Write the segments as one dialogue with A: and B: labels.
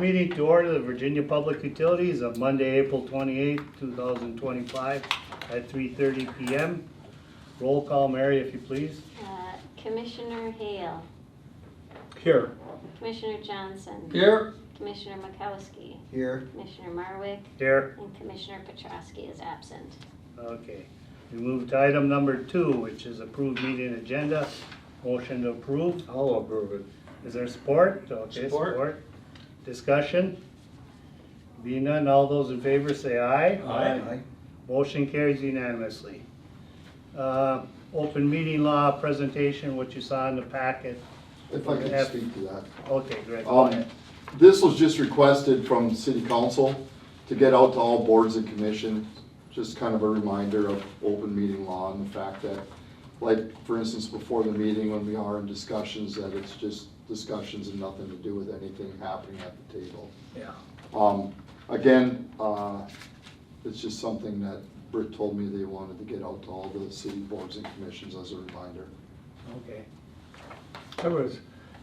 A: meeting to order the Virginia Public Utilities of Monday, April 28, 2025 at 3:30 p.m. Roll call, Mary, if you please.
B: Commissioner Hale,
A: Here.
B: Commissioner Johnson,
A: Here.
B: Commissioner Makowski,
C: Here.
B: Commissioner Marwick,
A: Here.
B: and Commissioner Petrosky is absent.
A: Okay. We move to item number 2, which is approved meeting agenda. Motion to approve.
C: I'll approve it.
A: Is there support? Okay,
C: Support.
A: Discussion? Being none, all those in favor say aye.
C: Aye.
A: Motion carries unanimously. Open meeting law presentation, what you saw in the packet.
D: If I can speak to that.
A: Okay, great. Go ahead.
D: This was just requested from city council to get out to all boards and commissions, just kind of a reminder of open meeting law and the fact that, like, for instance, before the meeting, when we are in discussions, that it's just discussions and nothing to do with anything happening at the table.
A: Yeah.
D: Again, it's just something that Britt told me they wanted to get out to all the city boards and commissions as a reminder.
A: Okay.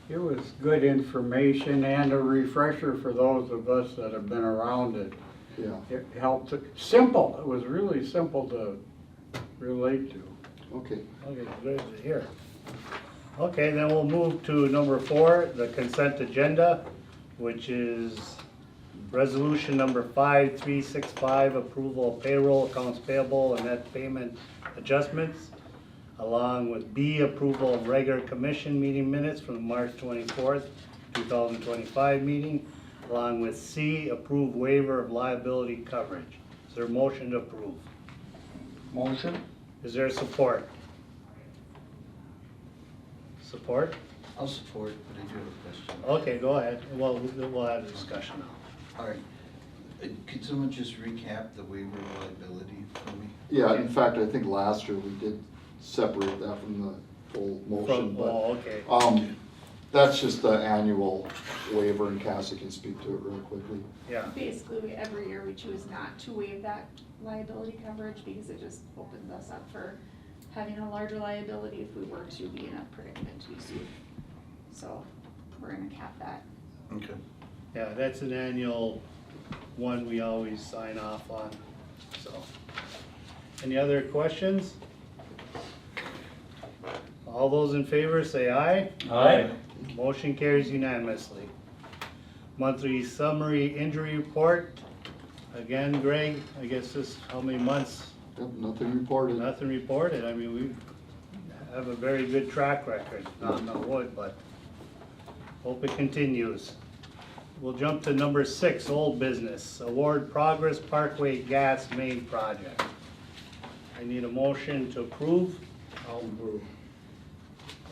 E: It was good information and a refresher for those of us that have been around it.
D: Yeah.
E: It helped, simple, it was really simple to relate to.
D: Okay.
A: Okay, good to hear. Okay, then we'll move to number 4, the consent agenda, which is resolution number 5365, approval of payroll, accounts payable, and net payment adjustments, along with B, approval of regular commission meeting minutes from the March 24th, 2025 meeting, along with C, approve waiver of liability coverage. Is there a motion to approve?
E: Motion?
A: Is there support? Support?
C: I'll support, but I do have a question.
A: Okay, go ahead. Well, we'll have a discussion now.
C: All right. Could someone just recap the waiver of liability for me?
D: Yeah, in fact, I think last year we did separate that from the full motion, but
A: Oh, okay.
D: that's just the annual waiver, and Cassie can speak to it real quickly.
A: Yeah,
F: Basically, every year we choose not to waive that liability coverage because it just opens us up for having a larger liability if we were to be in a predicament to be sued. So we're gonna cap that.
C: Okay.
A: yeah, that's an annual one we always sign off on, so. Any other questions? All those in favor say aye.
E: Aye.
A: Motion carries unanimously. Monthly summary injury report. Again, Greg, I guess this, how many months?
D: Yep, nothing reported.
A: Nothing reported. I mean, we have a very good track record, knock on wood, but hope it continues. We'll jump to number 6, old business. Award Progress Parkway Gas Main Project. I need a motion to approve.
E: I'll approve.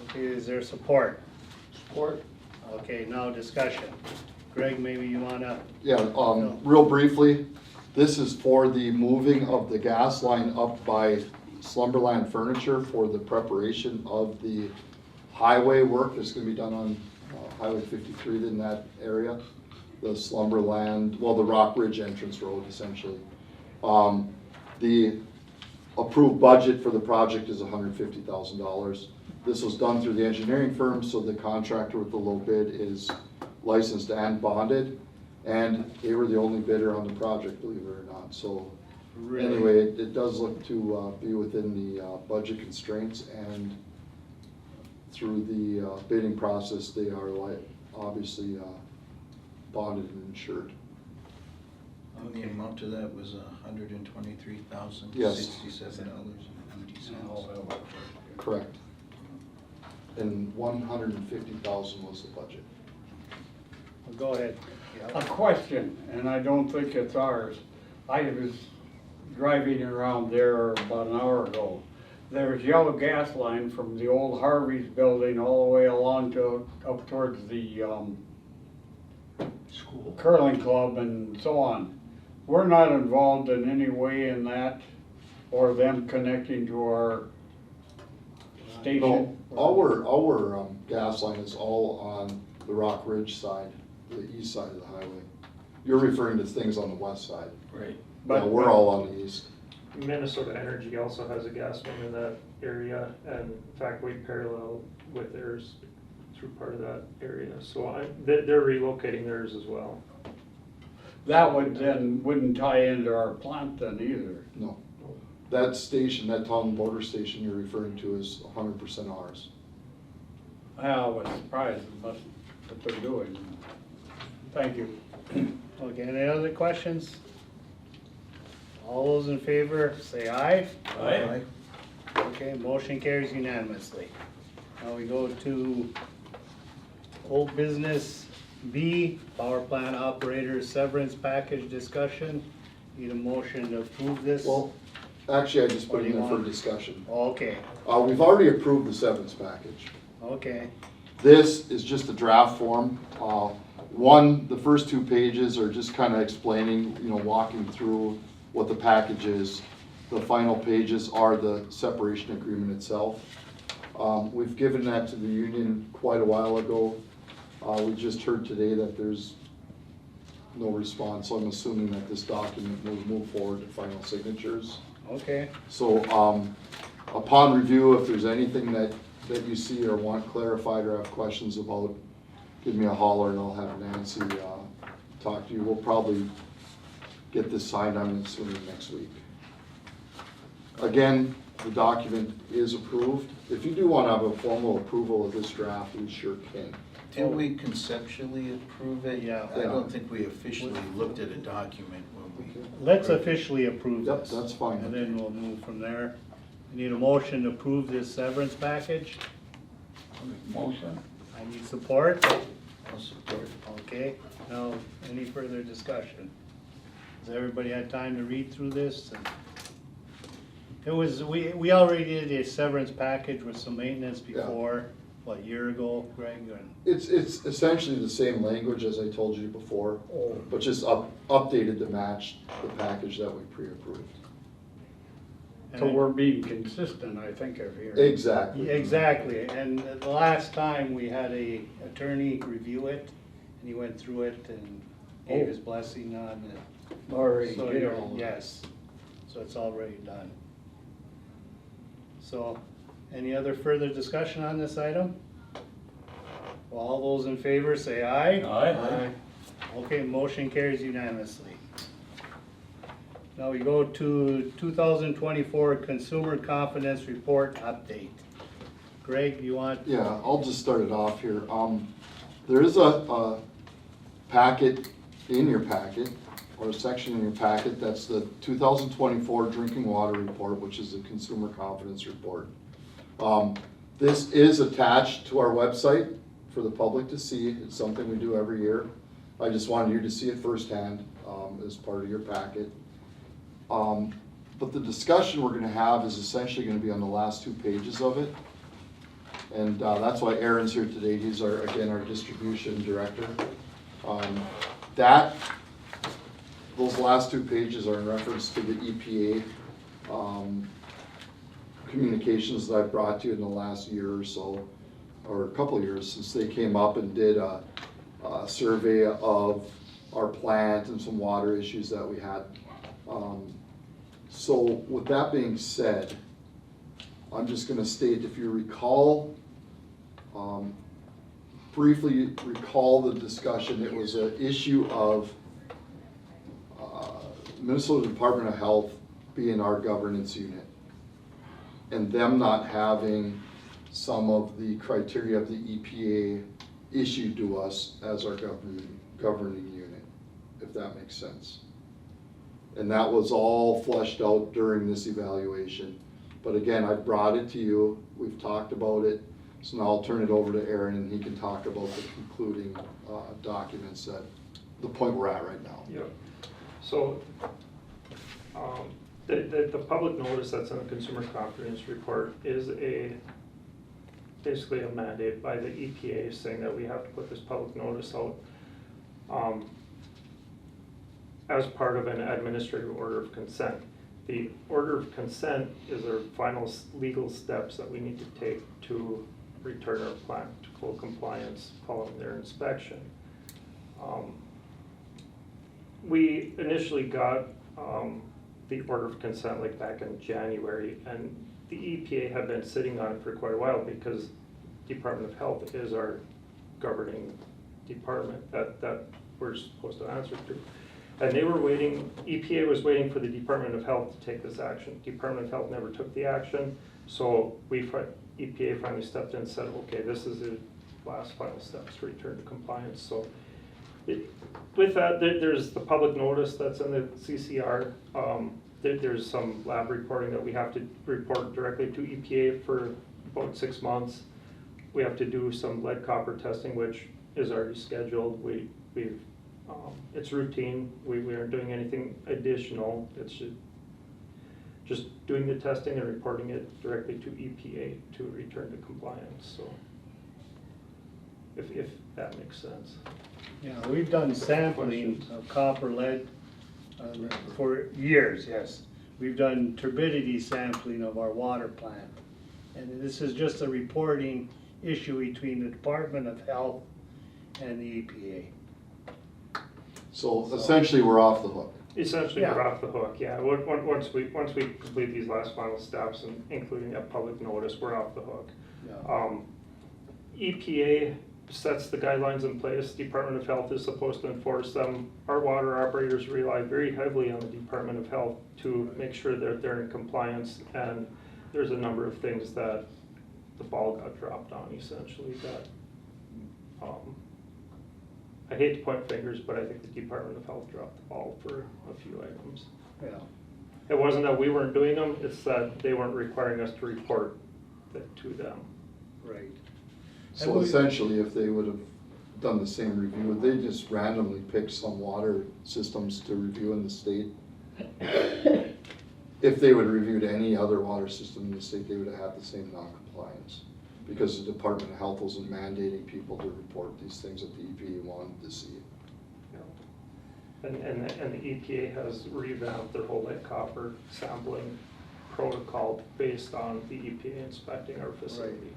A: Okay, is there support?
E: Support?
A: Okay, now discussion. Greg, maybe you wanna,
D: Yeah, real briefly, this is for the moving of the gas line up by Slumberland Furniture for the preparation of the highway work that's gonna be done on Highway 53 in that area. The Slumberland, well, the Rock Ridge entrance road essentially. The approved budget for the project is $150,000. This was done through the engineering firm, so the contractor with the low bid is licensed and bonded, and they were the only bidder on the project, believe it or not. So
A: really?
D: anyway, it does look to be within the budget constraints, and through the bidding process, they are obviously bonded and insured.
C: And the amount to that was $123,067.80.
D: Yes. Correct. And $150,000 was the budget.
A: Well, go ahead.
E: A question, and I don't think it's ours. I was driving around there about an hour ago. There's yellow gas line from the old Harvey's building all the way along to up towards the
A: School.
E: curling club and so on. We're not involved in any way in that or them connecting to our station.
D: No, our gas line is all on the Rock Ridge side, the east side of the highway. You're referring to things on the west side.
E: Right.
D: Yeah, we're all on the east.
G: Minnesota Energy also has a gas line in that area, and in fact, we parallel with theirs through part of that area. So they're relocating theirs as well.
E: That would then, wouldn't tie into our plant then either.
D: No. That station, that town border station you're referring to is 100% ours.
E: I was surprised at what they're doing. Thank you.
A: Okay, any other questions? All those in favor, say aye.
C: Aye.
A: Okay, motion carries unanimously. Now we go to old business B, power plant operator severance package discussion. Need a motion to approve this?
D: Well, actually, I just put
A: What do
D: it
A: you
D: in for
A: want?
D: discussion.
A: Okay,
D: We've already approved the severance package.
A: okay,
D: This is just a draft form. The first 2 pages are just kind of explaining, walking through what the package is. The final pages are the separation agreement itself. We've given that to the union quite a while ago. We just heard today that there's no response, so I'm assuming that this document will move forward to final signatures.
A: okay.
D: So, upon review, if there's anything that you see or want clarified or have questions about, give me a holler and I'll have Nancy, talk to you. We'll probably get this signed on it sooner next week. Again, the document is approved. If you do want to have a formal approval of this draft, we sure can.
C: Didn't we conceptually approve it?
A: Yeah.
C: I don't think we officially looked at a document when we.
A: Let's officially approve
D: Yep,
A: this.
D: that's fine.
A: And then we'll move from there. We need a motion to approve this severance package.
E: Motion.
A: I need support.
C: I'll support.
A: Okay, now, any further discussion? Has everybody had time to read through this? It was, we already did a severance package with some maintenance
D: Yeah.
A: before, what, a year ago, Greg? And-
D: It's essentially the same language as I told you before, but just updated to match the package that we pre-approved.
E: So we're being consistent, I think, of here.
D: Exactly.
A: Exactly, and the last time we had a attorney review it, and he went through it and gave his blessing on it.
E: Already
A: So
E: did
A: you're-
E: all that.
A: yes, so it's already done. So, any other further discussion on this item? Well, all those in favor say aye.
E: Aye.
A: Okay, motion carries unanimously. Now we go to 2024 Consumer Confidence Report update. Greg, you want?
D: Yeah, I'll just start it off here. There is a packet in your packet, or a section in your packet, that's the 2024 Drinking Water Report, which is the Consumer Confidence Report. This is attached to our website for the public to see. It's something we do every year. I just wanted you to see it firsthand as part of your packet. But the discussion we're gonna have is essentially gonna be on the last 2 pages of it. And that's why Aaron's here today. He's our distribution director. Those last 2 pages are in reference to the EPA communications that I've brought to you in the last year or so, or a couple of years, since they came up and did a survey of our plant and some water issues that we had. So with that being said, I'm just gonna state, if you recall, briefly recall the discussion, it was an issue of Minnesota Department of Health being our governance unit, and them not having some of the criteria of the EPA issued to us as our governing unit, if that makes sense. And that was all fleshed out during this evaluation. But again, I brought it to you, we've talked about it, so now I'll turn it over to Aaron and he can talk about the concluding documents at the point we're at right now.
G: Yeah, so, the public notice that's in the Consumer Confidence Report is basically a mandate by the EPA saying that we have to put this public notice out as part of an administrative order of consent. The order of consent is our final legal steps that we need to take to return our plant to full compliance following their inspection. We initially got the order of consent like back in January, and the EPA had been sitting on it for quite a while because Department of Health is our governing department that we're supposed to answer to. And they were waiting, EPA was waiting for the Department of Health to take this action. Department of Health never took the action, so EPA finally stepped in and said, okay, this is the last final steps to return to compliance. So with that, there's the public notice that's in the CCR. There's some lab reporting that we have to report directly to EPA for about 6 months. We have to do some lead copper testing, which is already scheduled. It's routine. We aren't doing anything additional. It's just doing the testing and reporting it directly to EPA to return to compliance, so if that makes sense.
A: Yeah, we've done sampling of copper, lead for years, yes. We've done turbidity sampling of our water plant. And this is just a reporting issue between the Department of Health and the EPA.
D: So essentially, we're off the hook.
G: Essentially,
A: Yeah.
G: we're off the hook, yeah. Once we complete these last final steps, and including a public notice, we're off the hook.
A: Yeah.
G: EPA sets the guidelines in place. Department of Health is supposed to enforce them. Our water operators rely very heavily on the Department of Health to make sure that they're in compliance, and there's a number of things that the ball got dropped on, essentially, that I hate to point fingers, but I think the Department of Health dropped the ball for a few items.
A: Yeah.
G: It wasn't that we weren't doing them, it's that they weren't requiring us to report that to them.
A: Right.
D: So essentially, if they would have done the same review, would they just randomly pick some water systems to review in the state? If they would have reviewed any other water system in the state, they would have had the same non-compliance. Because the Department of Health wasn't mandating people to report these things that the EPA wanted to see.
G: And the EPA has revamped their whole lead copper sampling protocol based on the EPA inspecting our facility.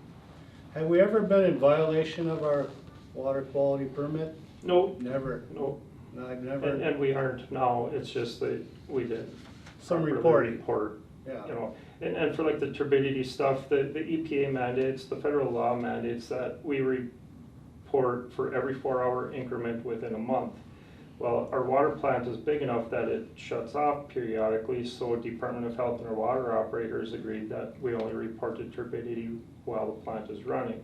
A: Have we ever been in violation of our water quality permit?
G: No,
A: Never.
G: no,
A: No, I've never.
G: and we aren't now, it's just that we did.
A: Some
G: properly
A: reporting.
G: Report,
A: Yeah.
G: you know, and for like the turbidity stuff, the EPA mandates, the federal law mandates that we report for every 4-hour increment within a month. Well, our water plant is big enough that it shuts off periodically, so Department of Health and our water operators agreed that we only reported turbidity while the plant is running.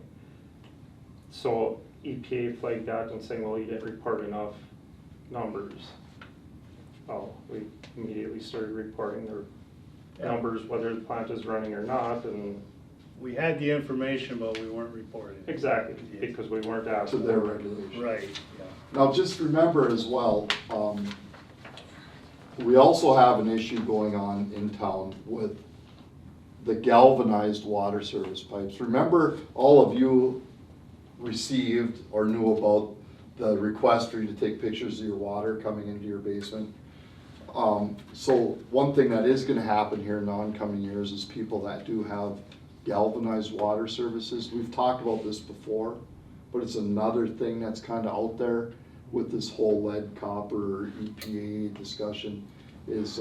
G: So EPA flagged that and saying, well, you didn't report enough numbers. Well, we immediately started reporting their numbers, whether the plant is running or not, and
A: We had the information, but we weren't reporting it.
G: exactly, because we weren't
D: To
G: asking.
D: their regulation.
A: Right, yeah.
D: Now, just remember as well, we also have an issue going on in town with the galvanized water service pipes. Remember, all of you received or knew about the request for you to take pictures of your water coming into your basement. So one thing that is gonna happen here in the oncoming years is people that do have galvanized water services. We've talked about this before, but it's another thing that's kinda out there with this whole lead, copper, EPA discussion, is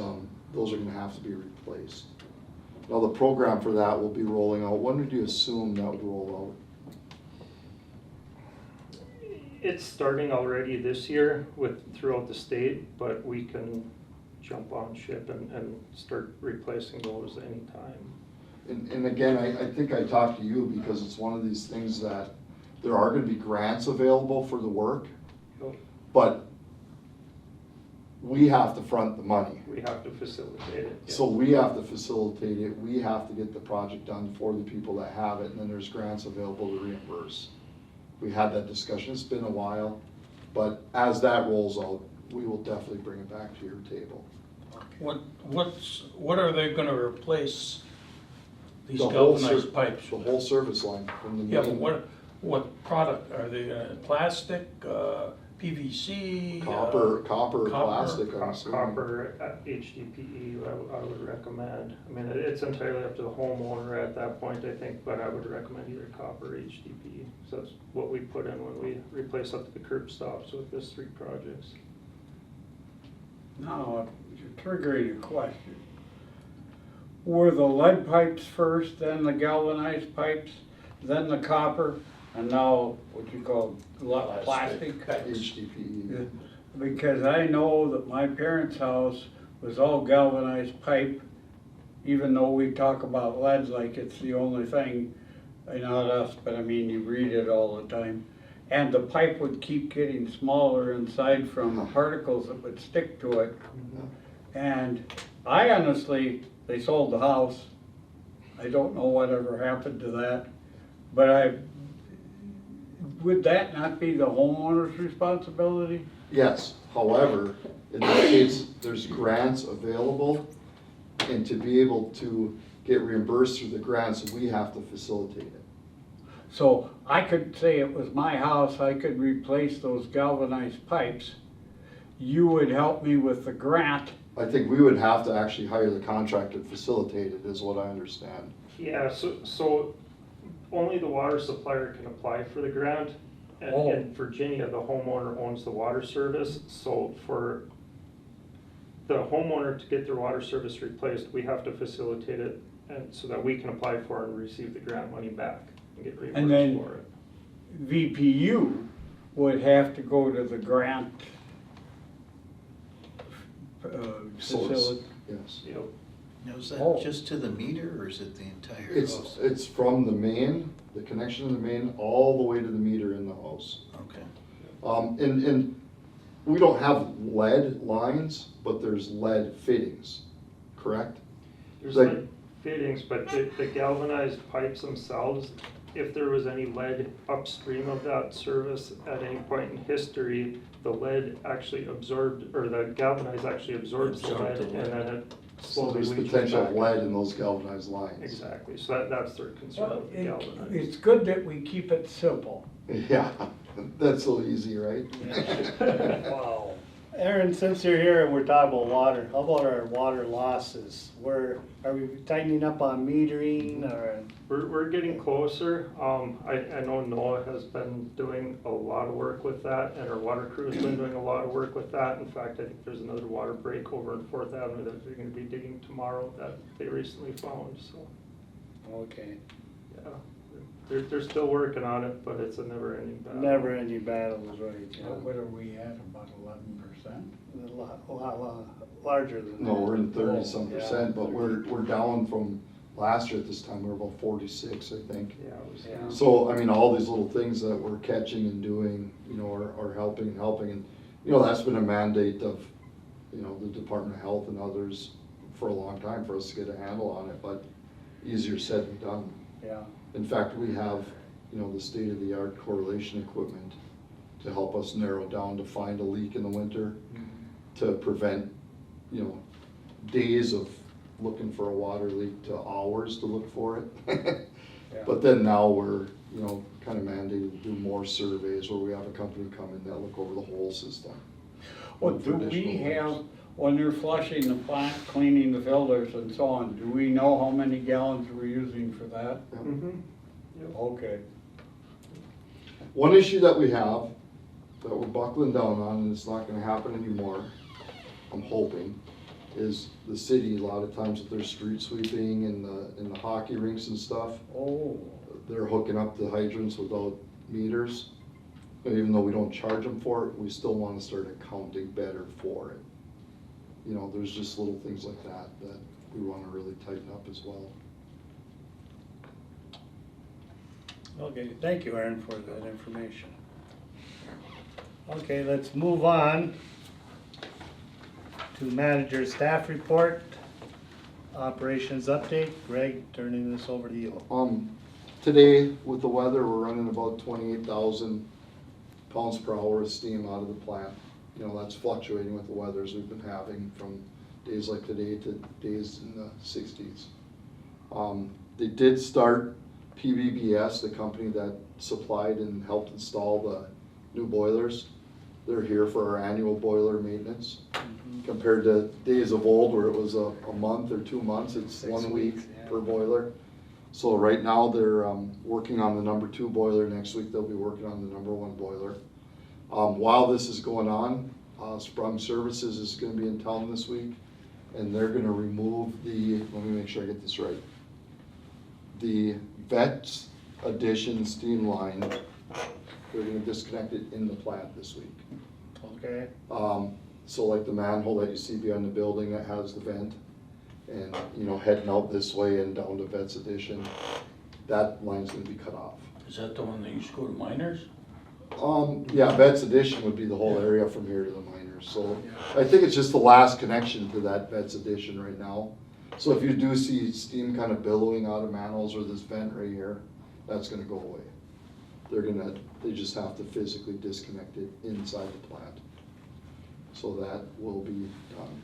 D: those are gonna have to be replaced. Now, the program for that will be rolling out. When would you assume that would roll
G: It's starting already this year throughout the state, but we can jump on ship and start replacing those anytime.
D: out? And again, I think I talked to you because it's one of these things that there are gonna be grants available for the work,
G: Yep.
D: but we have to front the money.
G: We have to facilitate it. yeah.
D: So we have to facilitate it, we have to get the project done for the people that have it, and then there's grants available to reimburse. We had that discussion, it's been a while, but as that rolls out, we will definitely bring it back to your table.
H: What are they gonna replace these
D: The whole
H: galvanized pipes?
D: The whole service line from the
H: Yeah, but
D: main,
H: what product, are they plastic, PVC?
D: copper,
H: copper,
D: plastic, I'm assuming.
G: Copper, HDPE, I would recommend. I mean, it's entirely up to the homeowner at that point, I think, but I would recommend either copper or HDPE. So that's what we put in when we replace up to the curb stops with this 3 projects.
E: Now, you're triggering a question. Were the lead pipes first, then the galvanized pipes, then the copper, and now what you call plastic?
D: HDPE.
E: because I know that my parents' house was all galvanized pipe, even though we talk about lead like it's the only thing, not us, but I mean, you read it all the time. And the pipe would keep getting smaller inside from the particles that would stick to it. And I honestly, they sold the house. I don't know whatever happened to that, but would that not be the homeowner's responsibility?
D: Yes, however, in this case, there's grants available, and to be able to get reimbursed through the grants, we have to facilitate it.
E: So I could say it was my house, I could replace those galvanized pipes. You would help me with the grant.
D: I think we would have to actually hire the contractor to facilitate it, is what I understand.
G: Yeah, so only the water supplier can apply for the grant. And
E: Oh.
G: in Virginia, the homeowner owns the water service, so for the homeowner to get their water service replaced, we have to facilitate it, and so that we can apply for and receive the grant money back and get
E: And then-
G: reimbursed for it.
E: VPU would have to go to the grant
D: Source.
E: facility.
D: Yes.
G: Yep.
C: Now, is
E: Oh.
C: that just to the meter, or is it the entire house?
D: It's from the main, the connection in the main, all the way to the meter in the house.
C: Okay.
D: And we don't have lead lines, but there's lead fittings, correct?
G: There's
D: Like-
G: lead fittings, but the galvanized pipes themselves, if there was any lead upstream of that service at any point in history, the lead actually absorbed, or the galvanized actually absorbs the lead, and then it
D: So
G: slowly
D: there's
G: leaches
D: potential
G: back.
D: lead in those galvanized lines.
G: Exactly, so that's their concern
E: Well,
G: with the galvanized.
E: it's good that we keep it simple.
D: Yeah, that's so easy, right?
A: Wow. Aaron, since you're here and we're talking about water, how about our water losses? Are we tightening up on metering or?
G: We're getting closer. I know Noah has been doing a lot of work with that, and our water crew has been doing a lot of work with that. In fact, I think there's another water break over in Fourth Avenue that they're gonna be digging tomorrow that they recently found, so,
A: Okay.
G: yeah. They're still working on it, but it's a never-ending battle.
A: Never ending battles, right? Yeah.
E: What are we at, about 11%?
A: A lot larger than that.
D: No, we're in 30-some
A: Yeah.
D: percent, but we're down from last year at this time, we were about 46, I think.
G: Yeah, it was,
A: Yeah.
D: So, I mean, all these little things that we're catching and doing, are helping, and, that's been a mandate of, the Department of Health and others for a long time for us to get a handle on it, but easier said than done.
A: Yeah.
D: In fact, we have, the state-of-the-art correlation equipment to help us narrow down to find a leak in the winter, to prevent, days of looking for a water leak to hours to look for it. But then now we're, kind of mandated to do more surveys where we have a company come in that look over the whole system.
E: Well, do we
D: Traditional
E: have, when they're flushing the plant, cleaning the filters and so on, do we know how many gallons we're using for that?
G: Mhm.
E: Okay.
D: One issue that we have, that we're buckling down on, and it's not gonna happen anymore, I'm hoping, is the city, a lot of times with their street sweeping and the hockey rinks and stuff,
E: Oh,
D: they're hooking up the hydrants without meters. And even though we don't charge them for it, we still wanna start accounting better for it. There's just little things like that we wanna really tighten up as well.
A: Okay, thank you, Aaron, for that information. Okay, let's move on to manager staff report, operations update. Greg, turning this over to you.
D: Today, with the weather, we're running about 28,000 pounds per hour of steam out of the plant. That's fluctuating with the weathers we've been having from days like today to days in the 60s. They did start PBBS, the company that supplied and helped install the new boilers. They're here for our annual boiler maintenance. Compared to days of old where it was a month or 2 months, it's
A: 6
D: 1 week
A: weeks, yeah.
D: per boiler. So right now, they're working on the number 2 boiler. Next week, they'll be working on the number 1 boiler. While this is going on, Sprung Services is gonna be in town this week, and they're gonna remove let me make sure I get this right. The Vets Addition steam line, they're gonna disconnect it in the plant this week.
A: Okay,
D: So like the manhole that you see behind the building that has the vent, and, you know, heading out this way and down to Vets Addition, that line's gonna be cut off.
H: Is that the one that used to go to miners?
D: Yeah, Vets Addition would be the whole area from here to the miners, so I think it's just the last connection to that Vets Addition right now. So if you do see steam kind of billowing out of manholes or this vent right here, that's gonna go away. They just have to physically disconnect it inside the plant. So that will be done.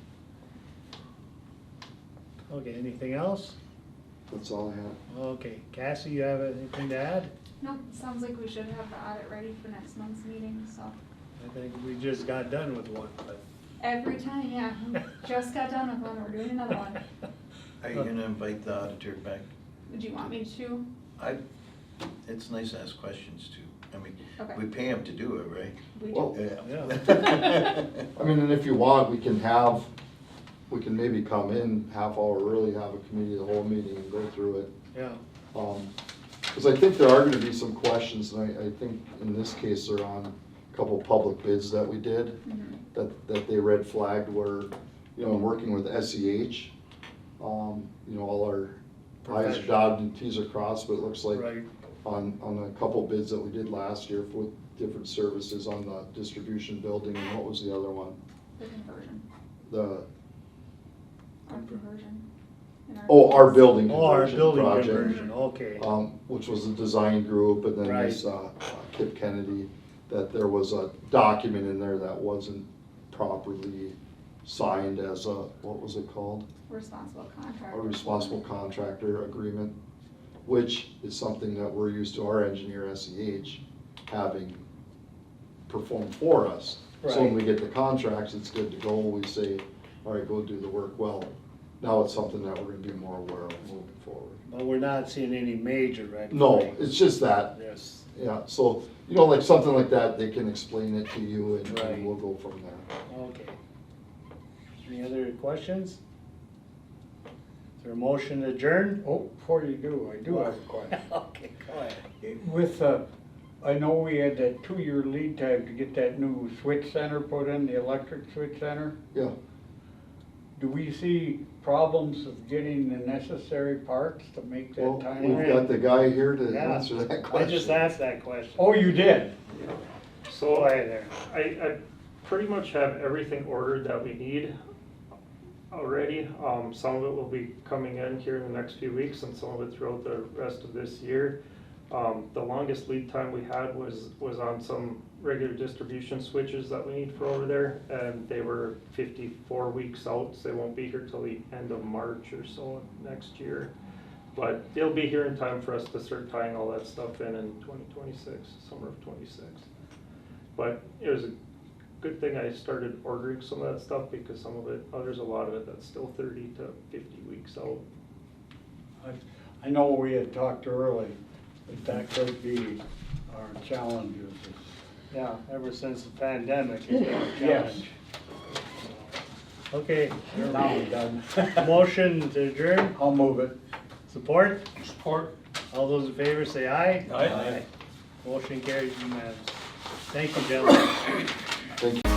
A: okay, anything else?
D: That's all I have.
A: Okay, Cassie, you have anything to add?
F: No, sounds like we should have the audit ready for next month's meeting, so.
A: I think we just got done with one, but.
F: Every time, yeah, just got done with one, we're doing another one.
C: Are you gonna invite the auditor back?
F: Would you want me to?
C: It's nice to ask questions too. I mean,
F: Okay.
C: we pay him to do it, right?
F: We
D: Well,
F: do.
C: Yeah.
D: I mean, and if you want, we can maybe come in half hour early, have a committee of the whole meeting and go through it.
A: Yeah,
D: Because I think there are gonna be some questions, and I think in this case, they're on a couple public bids that we did,
F: Mhm.
D: that they red flagged where, you know, working with SEH, you know, all our I's are dotted and T's are crossed, but it looks like
A: right,
D: on a couple bids that we did last year with different services on the distribution building, and what was the other one?
F: The conversion,
D: The,
F: our conversion. in
D: our building
A: oh, our
D: conversion
A: building
D: project.
A: conversion, okay,
D: Which was a design group, and then this, Kip Kennedy, that there was a document in there that wasn't properly signed as a, what was it called?
F: Responsible contractor.
D: A responsible contractor agreement, which is something that we're used to our engineer SEH having performed for us. So when
A: Right.
D: we get the contracts, it's good to go, we say, all right, go do the work. Well, now it's something that we're gonna be more aware of moving forward.
A: but we're not seeing any major red
D: No,
A: flags.
D: it's just that,
A: Yes,
D: yeah, so, you know, like something like that, they can explain it to you and
A: Right.
D: we'll go from there.
A: okay. Any other questions? Is there a motion to adjourn?
E: Oh, before you do, I do have a question.
A: Okay, go ahead.
E: With, I know we had that 2-year lead time to get that new switch center put in, the electric switch center.
D: Yeah,
E: Do we see problems of getting the necessary parts to make
D: well,
E: that
D: we've
E: time?
D: got the guy here to
A: Yeah,
D: answer that
A: I
D: question.
A: just asked that question.
E: Oh, you did?
A: Go
G: So
A: ahead there.
G: I pretty much have everything ordered that we need already. Some of it will be coming in here in the next few weeks and some of it throughout the rest of this year. The longest lead time we had was on some regular distribution switches that we need for over there, and they were 54 weeks out, so they won't be here till the end of March or so next year. But they'll be here in time for us to start tying all that stuff in 2026, summer of '26. But it was a good thing I started ordering some of that stuff because some of it, there's a lot of it that's still 30 to 50 weeks out.
E: I know we had talked early, but that could be our challenges.
A: Yeah, ever since the pandemic, it's been a
E: Yes.
A: challenge. Okay,
E: Now we're done.
A: motion to adjourn,
E: I'll move it.
A: support?
H: Support?
A: All those in favor say aye.
H: Aye.
A: Motion carries unanimous. Thank you, gentlemen.
D: Thank you.